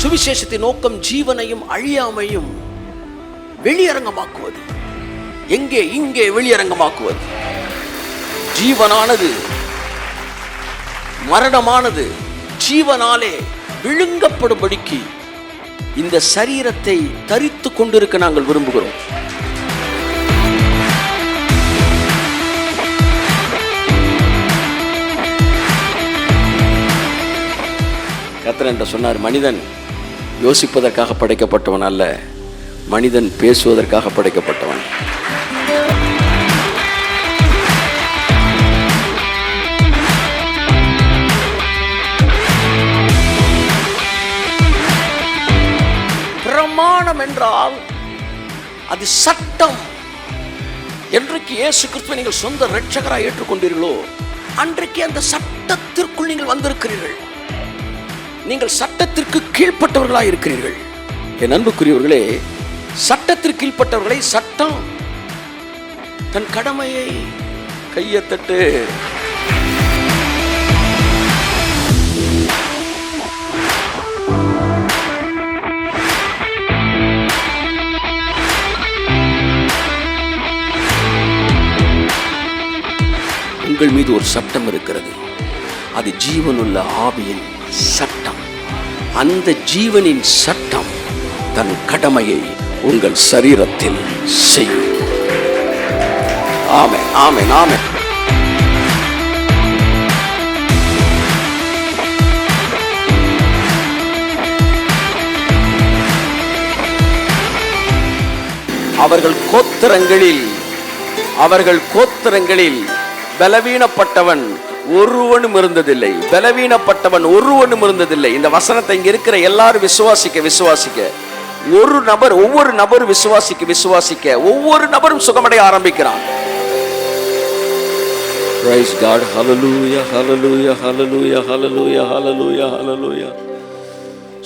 சுவிசேஷத்தின் நோக்கம் ஜீவனையும் அழியாமையும் வெளியரங்கமாக்குவது. எங்கே? இங்கே வெளியரங்கமாக்குவது. ஜீவனானது மரணமானது ஜீவனாலே விழுங்கப்படும்படிக்கு இந்த சரீரத்தை தரித்து கொண்டிருக்க நாங்கள் விரும்புகிறோம். கர்த்தர் என்று சொன்னார், மனிதன் யோசிப்பதற்காக படைக்கப்பட்டவன் அல்ல, மனிதன் பேசுவதற்காக படைக்கப்பட்டவன். பிரமாணம் என்றால் அது சட்டம். என்றைக்கு இயேசு கிறிஸ்துவை நீங்கள் சொந்த இரட்சகராக ஏற்றுக்கொண்டீர்களோ அன்றைக்கு அந்த சட்டத்திற்குள் நீங்கள் வந்திருக்கிறீர்கள். நீங்கள் சட்டத்திற்கு கீழ்ப்பட்டவர்களாக இருக்கிறீர்கள். என் அன்புக்குரியவர்களே, சட்டத்திற்கு கீழ்ப்பட்டவர்களை சட்டம் தன் கடமையை கையத்தட்டு உங்கள் மீது ஒரு சட்டம் இருக்கிறது. அது ஜீவனுள்ள ஆவியின் சட்டம். அந்த ஜீவனின் சட்டம் தன் கடமையை உங்கள் சரீரத்தில் செய்யும். ஆமென், ஆமென், ஆமென். அவர்கள் கோத்திரங்களில் பலவீனப்பட்டவன் ஒருவனும் இருந்ததில்லை. பலவீனப்பட்டவன் ஒருவனும் இருந்ததில்லை. இந்த வசனத்தை இங்க இருக்கிற எல்லாரும் விசுவாசிக்க ஒவ்வொரு நபரும் விசுவாசிக்க ஒவ்வொரு நபரும் சுகமடைய ஆரம்பிக்கிறான். Praise God. Hallelujah, hallelujah, hallelujah, hallelujah, hallelujah, hallelujah.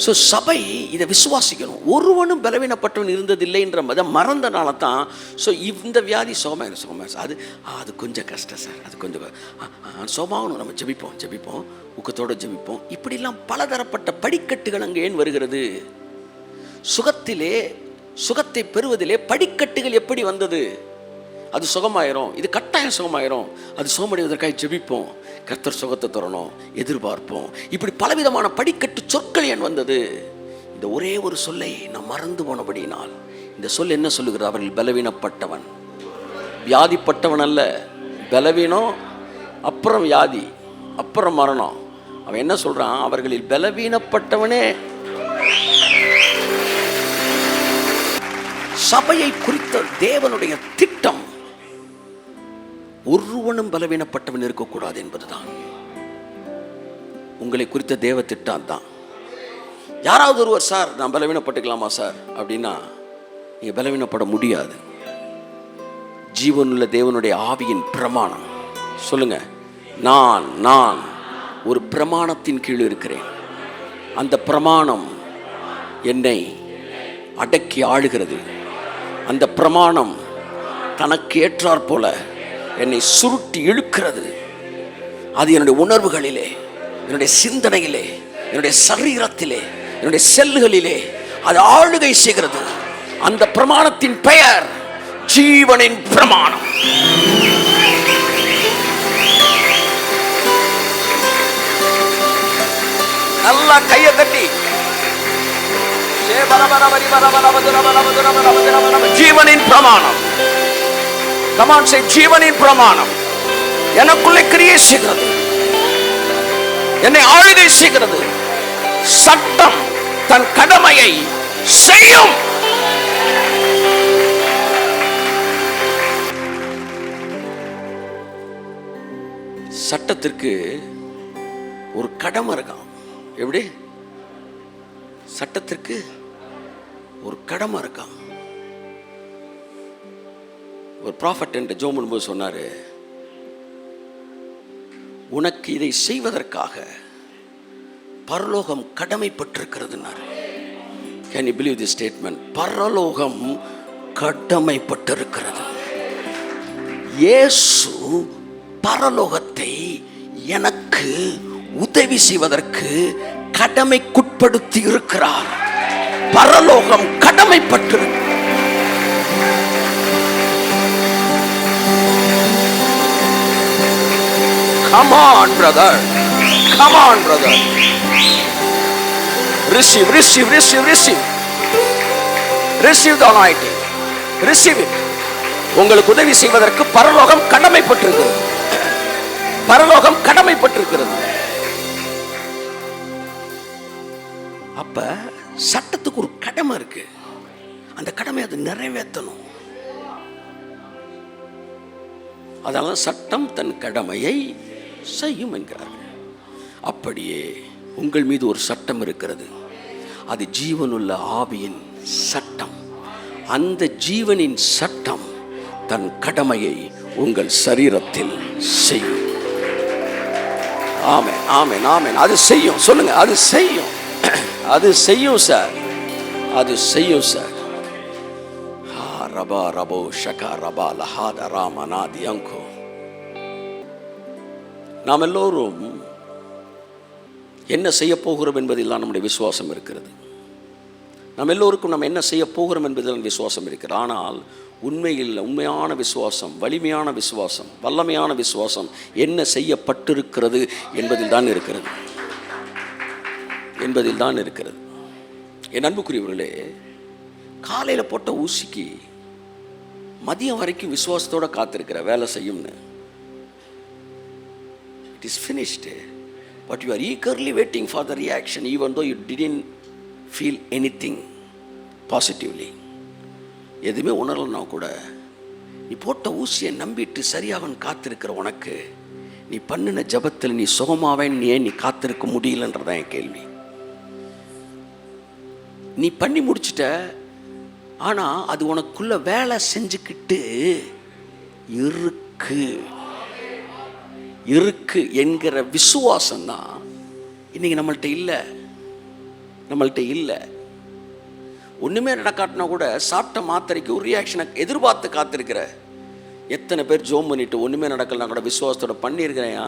So சபை இதை விசுவாசிக்கணும். ஒருவனும் பலவீனப்பட்டவன் இருந்ததில்லை என்ற மறந்தனால தான் ஸோ இந்த வியாதி சோமாயிரும். அது கொஞ்சம் கஷ்டம் சார், அது கொஞ்சம் சோமாகணும். நம்ம ஜெபிப்போம், ஊக்கத்தோடு ஜெபிப்போம். இப்படிலாம் பலதரப்பட்ட படிக்கட்டுகள் அங்கே ஏன் வருகிறது? சுகத்தை பெறுவதிலே படிக்கட்டுகள் எப்படி வந்தது? அது சுகமாயிரும், இது கட்டாயம் சுகமாயிரும். அது சுகமடைவதற்காக ஜெபிப்போம், கர்த்தர் சுகத்தை தரணும், எதிர்பார்ப்போம். இப்படி பலவிதமான படிக்கட்டு சொற்கள் ஏன் வந்தது? இந்த ஒரே ஒரு சொல்லை நாம் மறந்து போனபடியினால். இந்த சொல் என்ன சொல்லுகிறது? அவர்கள் பலவீனப்பட்டவன், வியாதிப்பட்டவன் அல்ல. பலவீனம் அப்புறம் வியாதி அப்புறம் மரணம். அவன் என்ன சொல்றான்? அவர்களில் பலவீனப்பட்டவனே. சபையை குறித்த தேவனுடைய திட்டம் ஒருவனும் பலவீனப்பட்டவன் இருக்கக்கூடாது என்பதுதான். உங்களை குறித்த தேவ திட்டம் தான். யாராவது ஒருவர், சார் நான் பலவீனப்பட்டுக்கலாமா சார் அப்படின்னா நீங்க பலவீனப்பட முடியாது. ஜீவனுள்ள தேவனுடைய ஆவியின் பிரமாணம். சொல்லுங்க, நான் ஒரு பிரமாணத்தின் கீழ் இருக்கிறேன். அந்த பிரமாணம் என்னை அடக்கி ஆளுகிறது. அந்த பிரமாணம் தனக்கு ஏற்றாற் போல என்னை சுருட்டி இழுக்கிறது. அது என்னுடைய உணர்வுகளிலே, என்னுடைய சிந்தனையிலே, என்னுடைய சரீரத்திலே, என்னுடைய செல்களிலே அது ஆளுகை செய்கிறது. அந்த பிரமாணத்தின் பெயர் ஜீவனின் பிரமாணம். நல்லா கையை தட்டி ஜீவனின் பிரமாணம். Come on, say ஜீவனின் பிரமாணம் எனக்குள்ளே கிரியை செய்கிறது, என்னை ஆளுகை செய்கிறது. சட்டம் தன் கடமையை செய்யும். சட்டத்திற்கு ஒரு கடமை இருக்கான். எப்படி? சட்டத்திற்கு ஒரு கடமை இருக்கான். ஒரு ப்ராஃபட் என்று ஜெபம் பண்ணும்போது சொன்னாரு, உனக்கு இதை செய்வதற்காக பரலோகம் கடமைப்பட்டிருக்கிறதுனாரு. Can you believe this statement? பரலோகம் கடமைப்பட்டிருக்கிறது. இயேசு பரலோகத்தை எனக்கு உதவி செய்வதற்கு கடமைக்குட்படுத்தி இருக்கிறார். பரலோகம் கடமைப்பட்டிருக்கு. Come on, brother. Come on, brother. Receive, receive, receive, receive. Receive the anointing. Receive it. உங்களுக்கு உதவி செய்வதற்கு பரலோகம் கடமைப்பட்டிருக்கிறது. பரலோகம் கடமைப்பட்டிருக்கிறது. அப்ப சட்டத்துக்கு ஒரு கடமை இருக்கு. அந்த கடமை அது நிறைவேற்றணும். அதனால சட்டம் தன் கடமையை செய்யும் என்கிறார்கள். அப்படியே உங்கள் மீது ஒரு சட்டம் இருக்கிறது. அது ஜீவனுள்ள ஆவியின் சட்டம். அந்த ஜீவனின் சட்டம் தன் கடமையை உங்கள் சரீரத்தில் செய்யும். ஆமென், ஆமென், ஆமென். அது செய்யும். சொல்லுங்க, அது செய்யும். அது செய்யும் சார். அது செய்யும் சார். ரபா ரபோ ஷகா ரபா லஹாத ராமநாதி அங்கோ. நாம் எல்லோரும் என்ன செய்ய போகிறோம் என்பதெல்லாம் நம்முடைய விசுவாசம் இருக்கிறது. நாம் எல்லோருக்கும் நம்ம என்ன செய்ய போகிறோம் என்பதில் விசுவாசம் இருக்கிறது. ஆனால் உண்மையில் உண்மையான விசுவாசம், வலிமையான விசுவாசம், வல்லமையான விசுவாசம் என்ன செய்யப்பட்டிருக்கிறது என்பதில் தான் இருக்கிறது. என்பதில் தான் இருக்கிறது. என் அன்புக்குரியவர்களே, காலையில் போட்ட ஊசிக்கு மதியம் வரைக்கும் விசுவாசத்தோடு காத்திருக்கிற வேலை செய்யும்னு. It is finished, but you are eagerly waiting for the reaction even though you didn't feel anything positively. எதுவுமே உணரலன்னா கூட நீ போட்ட ஊசியை நம்பிட்டு சரியாகன்னு காத்திருக்கிற உனக்கு நீ பண்ணின ஜபத்தில் நீ சுகமாவேன்னு ஏன் நீ காத்திருக்க முடியலன்றதான் என் கேள்வி. நீ பண்ணி முடிச்சிட்ட, ஆனால் அது உனக்குள்ள வேலை செஞ்சுக்கிட்டு இருக்கு இருக்கு என்கிற விசுவாசம் தான் இன்னைக்கு நம்மள்கிட்ட இல்லை. நம்மள்கிட்ட இல்லை. ஒன்றுமே நடக்காட்டினா கூட சாப்பிட்ட மாத்திரைக்கு ஒரு ரியாக்ஷனை எதிர்பார்த்து காத்திருக்கிற எத்தனை பேர் ஜோம் பண்ணிட்டு ஒன்றுமே நடக்கலனா கூட விசுவாசத்தோட பண்ணியிருக்கிறேயா?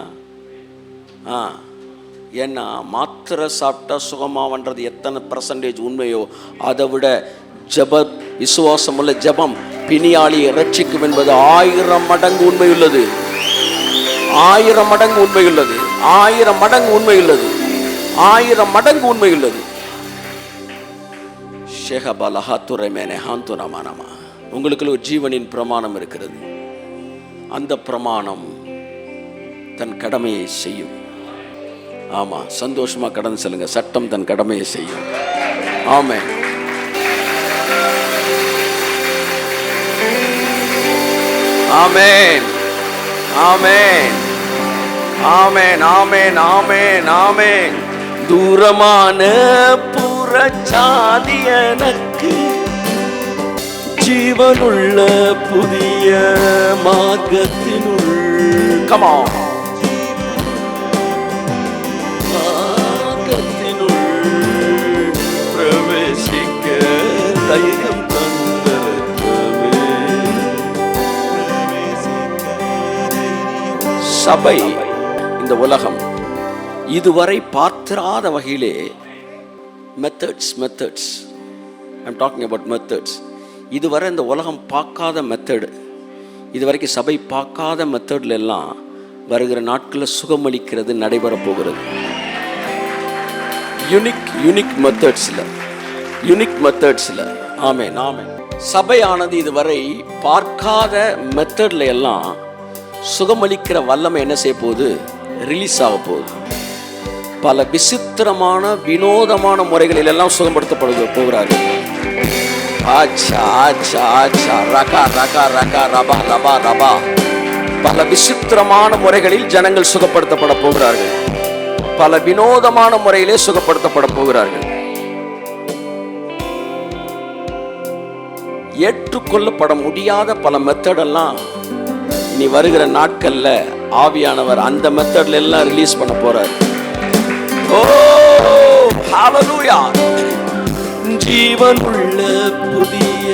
ஏன்னா மாத்திரை சாப்பிட்டா சுகமாவன்றது எத்தனை % உண்மையோ அதை விட விசுவாசம் உள்ள ஜபம் பிணியாளியை ரட்சிக்கும் என்பது 1000 மடங்கு உண்மையுள்ளது. 1000 மடங்கு உண்மையுள்ளது. 1000 மடங்கு உண்மையுள்ளது. 1000 மடங்கு உண்மையுள்ளது. உங்களுக்கு ஒரு ஜீவனின் பிரமாணம் இருக்கிறது. அந்த பிரமாணம் தன் கடமையை செய்யும். ஆமா, சந்தோஷமா கடந்து செல்லுங்க. சட்டம் தன் கடமையை செய்யும். ஆமென். ஆமென், ஆமென், ஆமென், ஆமென், ஆமென், ஆமென். தூரமான புறச்சாதி எனக்கு ஜீவனுள்ள புதிய மார்க்கத்தினுள் மார்க்கத்தினுள் பிரவேசிக்க தைரியம் தந்தரவே. சபை, இந்த உலகம் இதுவரை பார்த்திராத வகையிலே methods I'm talking about methods. இதுவரை இந்த உலகம் பார்க்காத மெத்தடு, இதுவரைக்கும் சபை பார்க்காத மெத்தட்ல எல்லாம் வருகிற நாட்களில் சுகமளிக்கிறது நடைபெற போகிறது. யூனிக் மெத்தட்ஸில் ஆமென், ஆமென். சபையானது இதுவரை பார்க்காத மெத்தட்ல எல்லாம் சுகமளிக்கிற வல்லமை என்ன செய்ய போகுது? ரிலீஸ் ஆக போகுது. பல விசித்திரமான வினோதமான முறைகளில் எல்லாம் சுகப்படுத்தப்பட போகிறார்கள். பல விசித்திரமான முறைகளில் ஜனங்கள் சுகப்படுத்தப்பட போகிறார்கள். பல வினோதமான முறையிலே சுகப்படுத்தப்பட போகிறார்கள். ஏற்றுக்கொள்ளப்பட முடியாத பல மெத்தடெல்லாம் இனி வருகிற நாட்கள்ல ஆவியானவர் அந்த மெத்தட்ல எல்லாம் ரிலீஸ் பண்ண போறார். ஓ ஹalleluya. ஜீவனுள்ள புதிய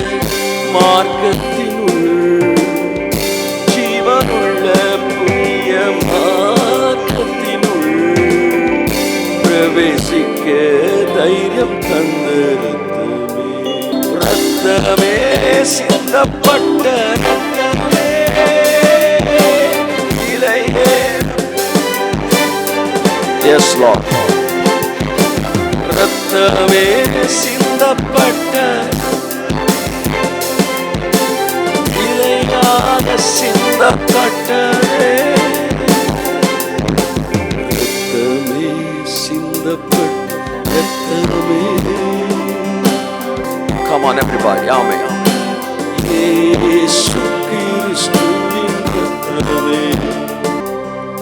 மார்க்கத்தினுள், ஜீவனுள்ள புதிய மார்க்கத்தினுள் பிரவேசிக்க தைரியம் தந்து ரத்தமே சிந்தப்பட்ட ரத்தமே இலையே. Yes, Lord. ரத்தமே சிந்தப்பட்ட இலையாக சிந்தப்பட்டதே. ரத்தமே சிந்தப்பட்ட ரத்தமே. Come on everybody, amen. இயேசு கிறிஸ்துவின் ரத்தமே.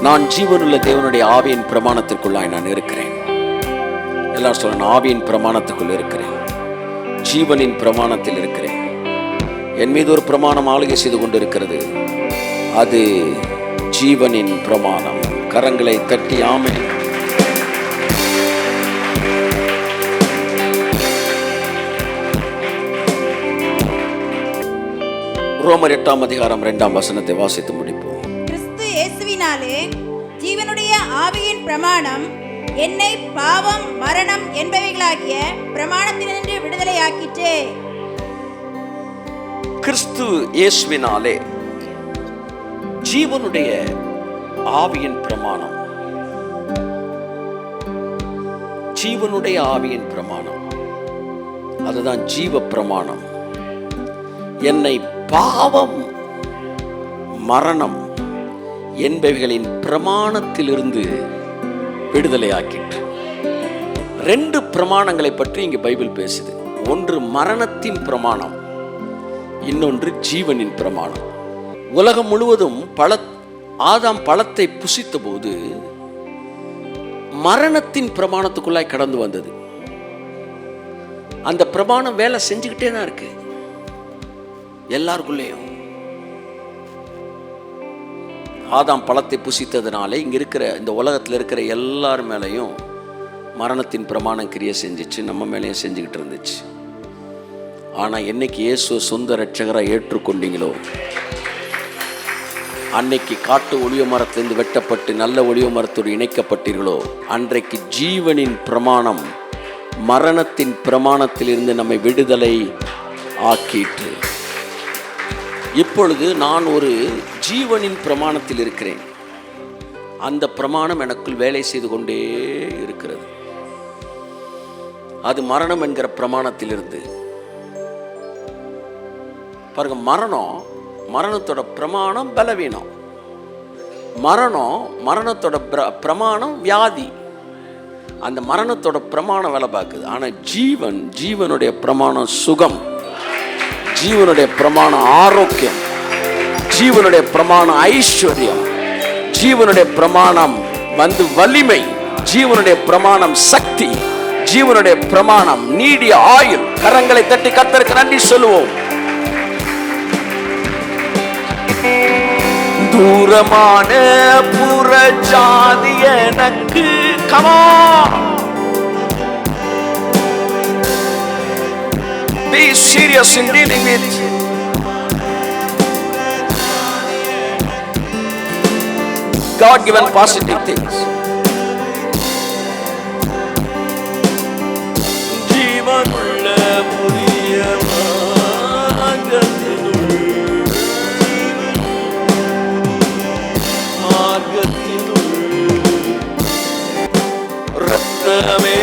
நான் ஜீவனுள்ள தேவனுடைய ஆவியின் பிரமாணத்திற்குள்ளாய் நான் இருக்கிறேன். எல்லாரும் சொல்ல, ஆவியின் பிரமாணத்துக்குள் இருக்கிறேன், ஜீவனின் பிரமாணத்தில் இருக்கிறேன். என் மீது ஒரு பிரமாணம் ஆளுகை செய்து கொண்டிருக்கிறது, அது ஜீவனின் பிரமாணம். கரங்களை தட்டி ஆமென். ரோமர் 8ஆம் அதிகாரம் 2ஆம் வசனத்தை வாசித்து முடிப்போம். கிறிஸ்து இயேசுவினாலே ஜீவனுடைய ஆவியின் பிரமாணம் என்னை பாவம் மரணம் என்பவைகளாகிய பிரமாணத்தினின்று விடுதலையாக்கிற்றே. கிறிஸ்து இயேசுவினாலே ஜீவனுடைய ஆவியின் பிரமாணம், ஜீவனுடைய ஆவியின் பிரமாணம், அதுதான் ஜீவ பிரமாணம், என்னை பாவம் மரணம் என்பவைகளின் பிரமாணத்திலிருந்து விடுதலையாக்கிற்று. 2 பிரமாணங்களை பற்றி இங்கு பைபிள் பேசுது. ஒன்று மரணத்தின் பிரமாணம், இன்னொன்று ஜீவனின் பிரமாணம். உலகம் முழுவதும் ஆதாம் பழத்தை புசித்த போது மரணத்தின் பிரமாணத்துக்குள்ளாய் கடந்து வந்தது. அந்த பிரமாணம் வேலை செஞ்சுக்கிட்டே தான் இருக்கு எல்லாருக்குள்ளேயும். ஆதாம் பழத்தை புசித்ததுனால இங்க இருக்கிற இந்த உலகத்தில் இருக்கிற எல்லார் மேலையும் மரணத்தின் பிரமாணம் கிரியை செஞ்சிச்சு, நம்ம மேலேயும் செஞ்சுக்கிட்டு இருந்துச்சு. ஆனா என்னைக்கு இயேசு சொந்த ரட்சகரை ஏற்றுக்கொண்டீங்களோ, அன்னைக்கு காட்டு ஒளிவ மரத்திலிருந்து வெட்டப்பட்டு நல்ல ஒளிவ மரத்தோடு இணைக்கப்பட்டீர்களோ, அன்றைக்கு ஜீவனின் பிரமாணம் மரணத்தின் பிரமாணத்திலிருந்து நம்மை விடுதலை ஆக்கிட்டு, இப்பொழுது நான் ஒரு ஜீவனின் பிரமாணத்தில் இருக்கிறேன். அந்த பிரமாணம் எனக்குள் வேலை செய்து கொண்டே இருக்கிறது. அது மரணம் என்கிற பிரமாணத்திலிருந்து பாருங்க. மரணத்தோட பிரமாணம் பலவீனம், மரணத்தோட பிரமாணம் வியாதி. அந்த மரணத்தோட பிரமாணம் வேலை பார்க்குது. ஆனா ஜீவனுடைய பிரமாணம் சுகம், ஜீவனுடைய பிரமாணம் ஆரோக்கியம், ஜீவனுடைய பிரமாணம் ஐஸ்வர்யம், ஜீவனுடைய பிரமாணம் வலிமை, ஜீவனுடைய பிரமாணம் சக்தி, ஜீவனுடைய பிரமாணம் நீடிய ஆயுள். கரங்களை தட்டி கர்த்தருக்கு நன்றி சொல்லுவோம். தூரமான புறஜாதி எனக்கு comma be serious in dealing with God given positive things. ஜீவனுள்ள புதிய மார்க்கத்தினுள் ரத்தமே.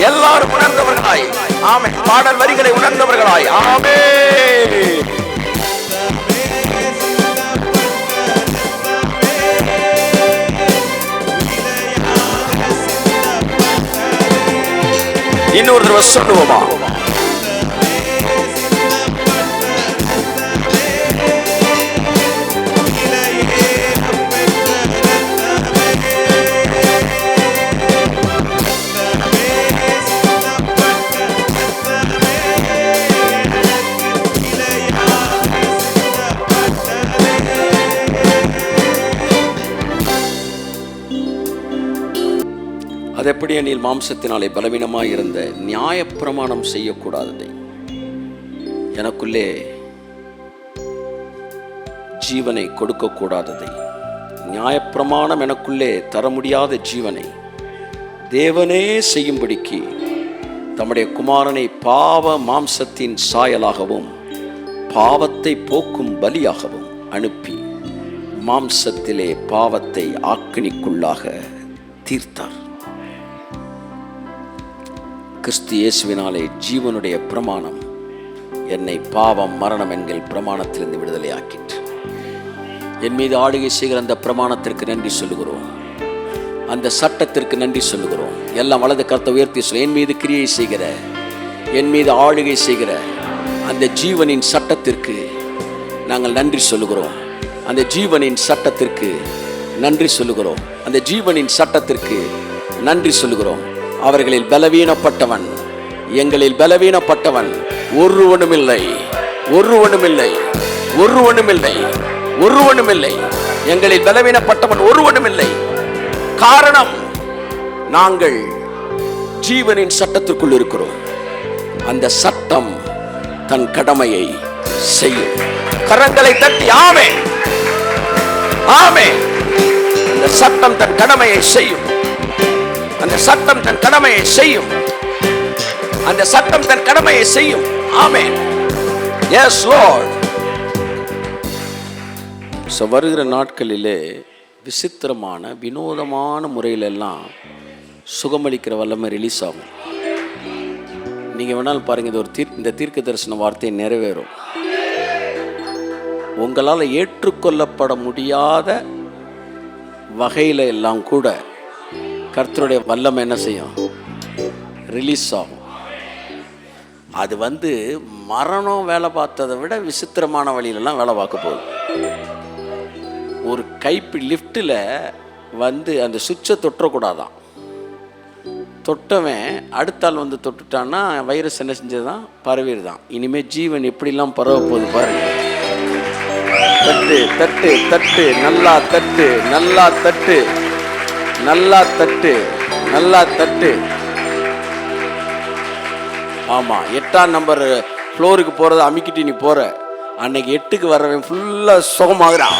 எல்லாரும் உணர்ந்தவர்களாய் ஆமென். பாடல் வரிகளை உணர்ந்தவர்களாய் ஆமென். இன்னொரு தடவை சொல்லுவோமா? அது எப்படி எனில் மாம்சத்தினாலே பலவீனமாய் இருந்த நியாயப்பிரமாணம் செய்யக்கூடாததை எனக்குள்ளே ஜீவனை கொடுக்க கூடாததை நியாயப்பிரமாணம் எனக்குள்ளே தர முடியாத ஜீவனை தேவனே செய்யும்படிக்கு தம்முடைய குமாரனை பாவ மாம்சத்தின் சாயலாகவும் பாவத்தை போக்கும் பலியாகவும் அனுப்பி மாம்சத்திலே பாவத்தை ஆக்கினிக்குள்ளாக தீர்த்தார். கிறிஸ்து இயேசுவினாலே ஜீவனுடைய பிரமாணம் என்னை பாவம் மரணம் என்கிற பிரமாணத்திலிருந்து விடுதலை ஆக்கிற்று. என் மீது ஆளுகை செய்கிற அந்த பிரமாணத்திற்கு நன்றி சொல்லுகிறோம், அந்த சட்டத்திற்கு நன்றி சொல்லுகிறோம். எல்லாம் வலது கருத்தை உயர்த்தி சொல்ல, என் மீது கிரியை செய்கிற, என் மீது ஆளுகை செய்கிற அந்த ஜீவனின் சட்டத்திற்கு நாங்கள் நன்றி சொல்லுகிறோம். அந்த ஜீவனின் சட்டத்திற்கு நன்றி சொல்லுகிறோம். அந்த ஜீவனின் சட்டத்திற்கு நன்றி சொல்லுகிறோம். அவர்களில் பலவீனப்பட்டவன், எங்களில் பலவீனப்பட்டவன் ஒருவனுமில்லை, ஒருவனுமில்லை, ஒருவனுமில்லை, ஒருவனுமில்லை. எங்களில் பலவீனப்பட்டவன் ஒருவனுமில்லை. காரணம், நாங்கள் ஜீவனின் சட்டத்திற்குள் இருக்கிறோம். அந்த சட்டம் தன் கடமையை செய்யும். கரங்களை தட்டி ஆமென், ஆமென். அந்த சட்டம் தன் கடமையை செய்யும். அந்த சட்டம் தன் கடமையை செய்யும். அந்த சட்டம் தன் கடமையை செய்யும். ஆமென். Yes lord. வருகிற நாட்களிலே விசித்திரமான வினோதமான முறையிலெல்லாம் சுகமளிக்கிற வல்லமை ரிலீஸ் ஆகும். நீங்கள் வேணாலும் பாருங்கள், இது ஒரு இந்த தீர்க்க தரிசன வார்த்தை நிறைவேறும். உங்களால் ஏற்றுக்கொள்ளப்பட முடியாத வகையில் எல்லாம் கூட கர்த்தருடைய வல்லமை என்ன செய்யும்? ரிலீஸ் ஆகும். அது மரணம் வேலை பார்த்ததை விட விசித்திரமான வழியிலெல்லாம் வேலை பார்க்க போகுது. ஒரு கைப்பி லிஃப்ட்டில் அந்த சுவிட்சை தொட்டக்கூடாதான். தொட்டவன் அடுத்த ஆள் தொட்டுட்டான்னா வைரஸ் என்ன செஞ்சதுதான்? பரவிடுதான். இனிமேல் ஜீவன் எப்படிலாம் பரவ போகுது பாருங்க. தட்டு தட்டு தட்டு, நல்லா தட்டு, நல்லா தட்டு, நல்லா தட்டு, நல்லா தட்டு. ஆமாம், 8ஆம் நம்பர் ஃப்ளோருக்கு போகிறத அமுக்கிட்டு நீ போகிற, அன்னைக்கு 8க்கு வர்றவன் ஃபுல்லாக சுகமாகறான்.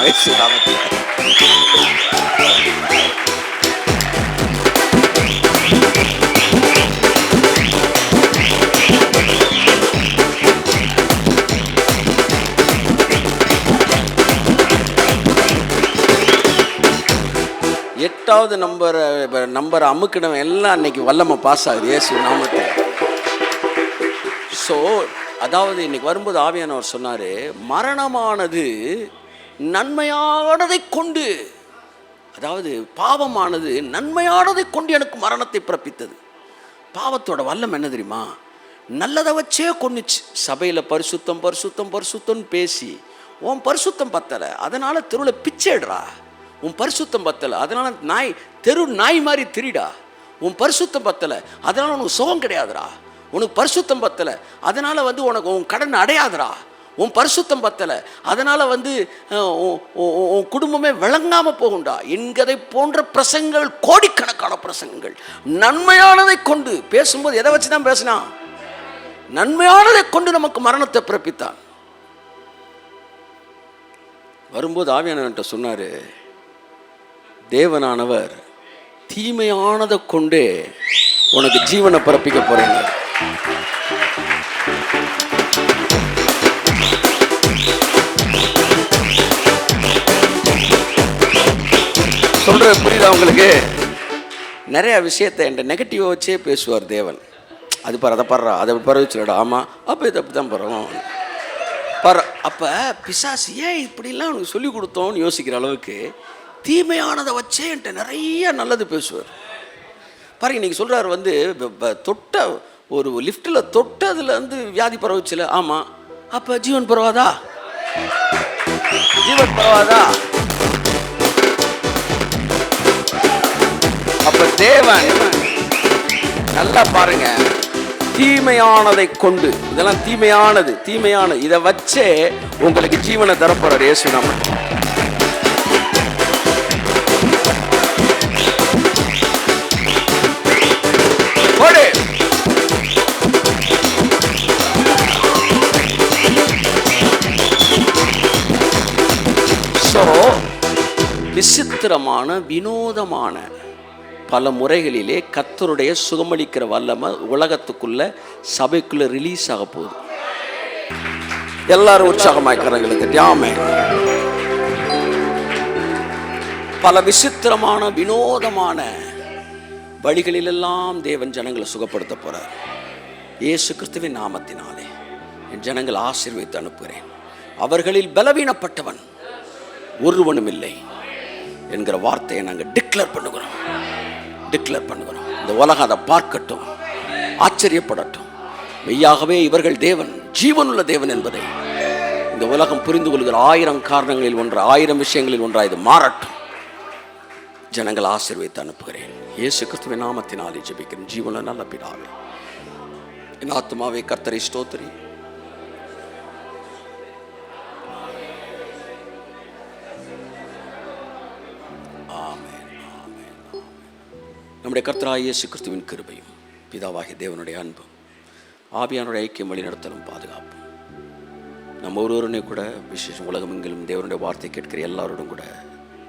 8வது நம்பர் அமுக்கினவன் எல்லாம் அன்னைக்கு வல்லமை பாஸ் ஆகுது இயேசு நாமத்தில். ஸோ அதாவது இன்னைக்கு வரும்போது ஆவியானவர் சொன்னார், மரணமானது நன்மையானதை கொண்டு, அதாவது பாவமானது நன்மையானதை கொண்டு எனக்கு மரணத்தை பிறப்பித்தது. பாவத்தோட வல்லம் என்ன தெரியுமா? நல்லதை வச்சே கொன்னுச்சு. சபையில் பரிசுத்தம் பரிசுத்தம் பரிசுத்தம்னு பேசி உன் பரிசுத்தம் பத்தலை, அதனால் தெருவில் பிச்சைடுறா. உன் பரிசுத்தம் பத்தலை, அதனால் தெரு நாய் மாதிரி திரிடா. உன் பரிசுத்தம் பத்தலை, அதனால் உனக்கு சுகம் கிடையாதுடா. உனக்கு பரிசுத்தம் பத்தலை, அதனால் உனக்கு உன் கடன் அடையாதுடா. உன் பரிசுத்தம் பத்தலை, அதனால் உன் குடும்பமே விளங்காமல் போகும்டா என்கதை போன்ற பிரசங்கங்கள், கோடிக்கணக்கான பிரசங்கங்கள். நன்மையானதை கொண்டு பேசும்போது எதை வச்சு தான் பேசினா? நன்மையானதை கொண்டு நமக்கு மரணத்தை பிறப்பித்தான். வரும்போது ஆவியானவர்கிட்ட சொன்னார், தேவனானவர் தீமையானதை கொண்டே உனக்கு ஜீவனை பிறப்பிக்க போறேங்க. சொல்ற புரியுதா உங்களுக்கு? நிறைய விஷயத்தை என் நெகட்டிவாக வச்சே பேசுவார் தேவன். அது பாரு, அதை பாடுறா, அதை பரவச்சுடா. ஆமாம், அப்போ இது அப்படி தான் பரவும் அப்போ பிசாசு ஏன் இப்படிலாம் உனக்கு சொல்லி கொடுத்தோன்னு யோசிக்கிற அளவுக்கு தீமையானதை வச்சே என்கிட்ட நிறைய நல்லது பேசுவார். பாருங்க, நீங்கள் சொல்கிறார் தொட்ட ஒரு லிஃப்ட்டில் தொட்டதில் வியாதி பரவச்சுல. ஆமாம், அப்போ ஜீவன் பரவாதா? ஜீவன் பரவாதா? அப்போ தேவன் நல்லா பாருங்க, தீமையானதை கொண்டு, இதெல்லாம் தீமையானது இதை வச்சே உங்களுக்கு ஜீவனை தரப்போறார் இயேசு நாமத்தில். விசித்திரமான வினோதமான பல முறைகளிலே கர்த்தருடைய சுகமளிக்கிற வல்லமை உலகத்துக்குள்ள சபைக்குள்ள ரிலீஸ் ஆக போகுது. எல்லாரும் உற்சாகமாய் கரங்களை தட்டி ஆமென். பல விசித்திரமான வினோதமான வழிகளிலெல்லாம் தேவன் ஜனங்களை சுகப்படுத்த போறார். இயேசு கிறிஸ்துவின் நாமத்தினாலே என் ஜனங்கள் ஆசீர்வதித்து அனுப்புகிறேன். அவர்களில் பலவீனப்பட்டவன் ஒருவனும் இல்லை என்கிற வார்த்தையை நாங்கள் டிக்ளேர் பண்ணுகிறோம். இந்த உலகம் அதை பார்க்கட்டும், ஆச்சரியப்படட்டும். மெய்யாகவே இவர்கள் தேவன், ஜீவனுள்ள தேவன் என்பதை இந்த உலகம் புரிந்து கொள்கிற 1000 காரணங்களில் ஒன்று, 1000 விஷயங்களில் ஒன்றாக இது மாறட்டும். ஜனங்கள் ஆசீர்வதித்து அனுப்புகிறேன். இயேசு கிறிஸ்துவின் நாமத்தினாலே ஜெபிக்கிறேன் ஜீவனுள்ள நல்ல பிதாவே. என் ஆத்துமாவே கர்த்தரை ஸ்தோத்திரி. நம்முடைய கர்த்தராகிய இயேசு கிறிஸ்துவின் கிருபையும் பிதாவாகிய தேவனுடைய அன்பும் ஆவியானுடைய ஐக்கியம் வழிநடத்தலும் பாதுகாப்பும் நம்ம ஒருவருனே கூட விசேஷம் உலகமெங்கிலும் தேவனுடைய வார்த்தை கேட்கிற எல்லாரோடும் கூட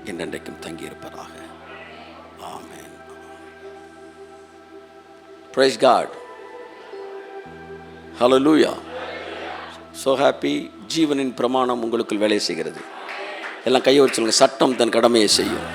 என்றென்றைக்கும் தங்கியிருப்பதாக. ஆமென். Praise God. Hallelujah. So happy. ஜீவனின் பிரமாணம் உங்களுக்குள் வேலை செய்கிறது. எல்லாம் கையை வச்சு சொல்லுங்க. சட்டம் தன் கடமையை செய்யும்.